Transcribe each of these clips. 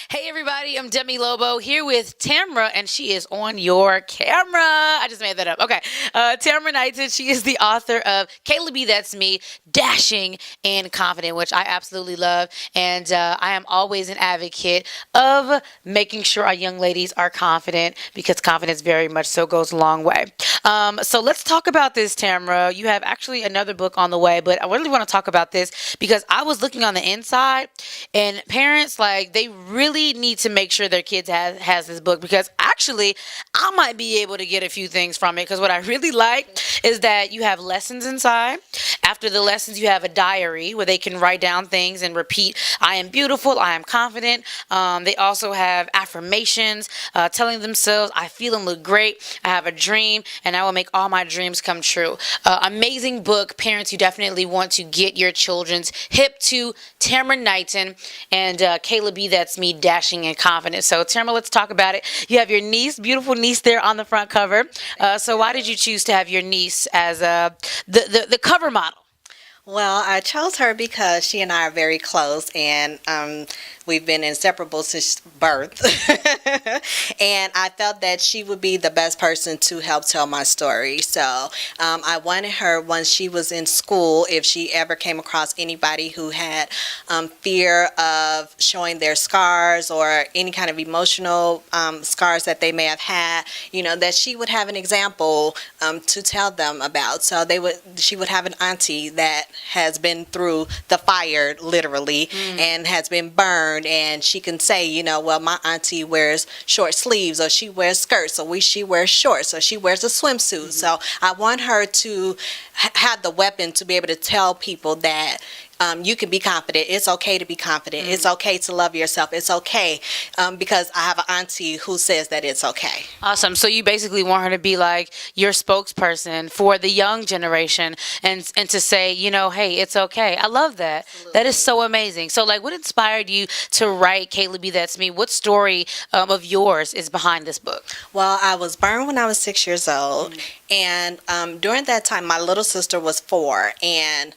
Hey everybody, I'm Demi Lobo here with Tamara, and she is on your camera. I just made that up. Okay. Tamara Knighten, she is the author of Kaiyla B, That's Me, Dashing and Confident, which I absolutely love. And I am always an advocate of making sure our young ladies are confident because confidence very much so goes a long way. So let's talk about this, Tamara. You have actually another book on the way, but I really want to talk about this because I was looking on the inside, and parents, like, they really need to make sure their kids has this book, because actually I might be able to get a few things from it, because what I really like is that you have lessons inside. After the lessons, you have a diary where they can write down things and repeat, I am beautiful, I am confident. They also have affirmations, telling themselves, I feel and look great, I have a dream, and I will make all my dreams come true. Amazing book. Parents, you definitely want to get your children's hip to Tamara Knighten and Kaiyla B, That's Me, Dashing and Confident. So Tamara, let's talk about it. You have your niece, beautiful niece there on the front cover. So why did you choose to have your niece as the cover model? Well, I chose her because she and I are very close, and we've been inseparable since birth. And I felt that she would be the best person to help tell my story. So I wanted her, once she was in school, if she ever came across anybody who had fear of showing their scars or any kind of emotional scars that they may have had, that she would have an example to tell them about. So she would have an auntie that has been through the fire, literally, and has been burned, and she can say, well, my auntie wears short sleeves, or she wears skirts, or she wears shorts, or she wears a swimsuit. So I want her to have the weapon to be able to tell people that you can be confident. It's okay to be confident. It's okay to love yourself. It's okay, because I have an auntie who says that it's okay. Awesome. So you basically want her to be like your spokesperson for the young generation, and to say, hey, it's okay. I love that. Absolutely. That is so amazing. So, like, what inspired you to write Kaiyla B, That's Me? What story of yours is behind this book? Well, I was burned when I was 6 years old, and during that time, my little sister was 4, and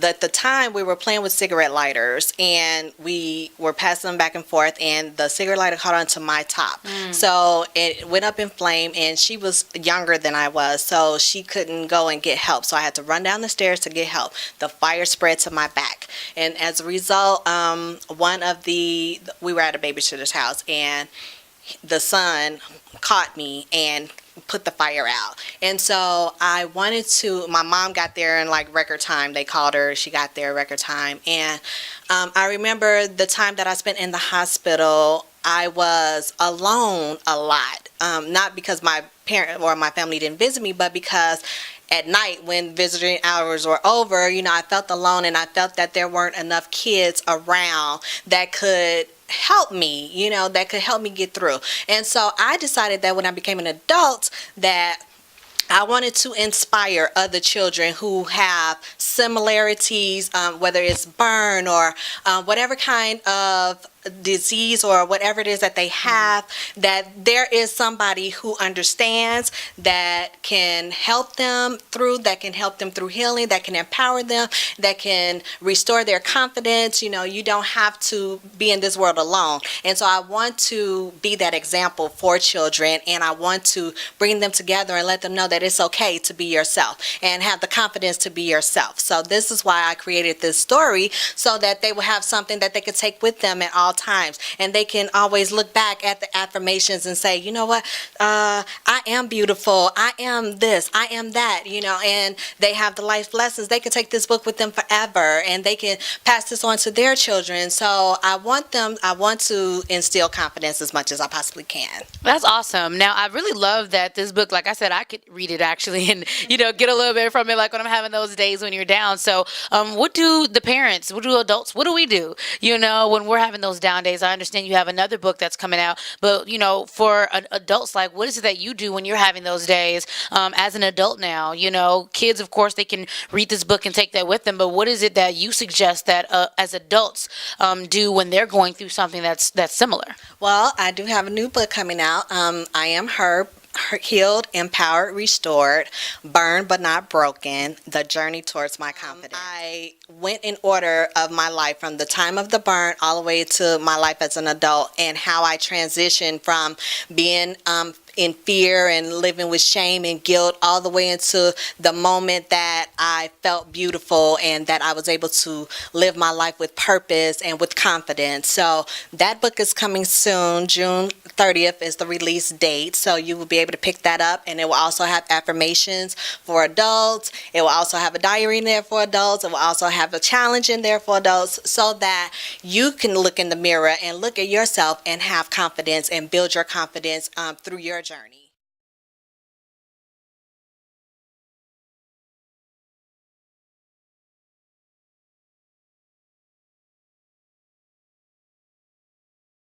at the time we were playing with cigarette lighters, and we were passing them back and forth, and the cigarette lighter caught onto my top. So it went up in flame, and she was younger than I was, so she couldn't go and get help. So I had to run down the stairs to get help. The fire spread to my back, and as a result, we were at a babysitter's house, and the son caught me and put the fire out. And so my mom got there in like record time. They called her, she got there record time. And I remember the time that I spent in the hospital. I was alone a lot, not because my parent or my family didn't visit me, but because at night when visiting hours were over, I felt alone, and I felt that there weren't enough kids around that could help me, that could help me get through. And so I decided that when I became an adult, that I wanted to inspire other children who have similarities, whether it's burn or whatever kind of disease or whatever it is that they have, that there is somebody who understands, that can help them through healing, that can empower them, that can restore their confidence. You don't have to be in this world alone. And so I want to be that example for children, and I want to bring them together and let them know that it's okay to be yourself and have the confidence to be yourself. So this is why I created this story, so that they will have something that they could take with them at all times, and they can always look back at the affirmations and say, you know what, I am beautiful, I am this, I am that, and they have the life lessons. They can take this book with them forever, and they can pass this on to their children. So I want to instill confidence as much as I possibly can. That's awesome. Now, I really love that this book, like I said, I could read it actually and, get a little bit from it, like when I'm having those days when you're down. So what do the parents, what do adults, what do we do, when we're having those down days? I understand you have another book that's coming out, but, for adults, like, what is it that you do when you're having those days as an adult now? Kids, of course, they can read this book and take that with them, but what is it that you suggest that as adults do when they're going through something that's similar? Well, I do have a new book coming out. I Am Her. Healed, Empowered, Restored, Burned but Not Broken, The Journey Towards My Confidence. I went in order of my life from the time of the burn all the way to my life as an adult, and how I transitioned from being in fear and living with shame and guilt all the way into the moment that I felt beautiful and that I was able to live my life with purpose and with confidence. So that book is coming soon. June 30th is the release date. So you will be able to pick that up, and it will also have affirmations for adults. It will also have a diary in there for adults. It will also have a challenge in there for adults, so that you can look in the mirror and look at yourself and have confidence and build your confidence through your journey.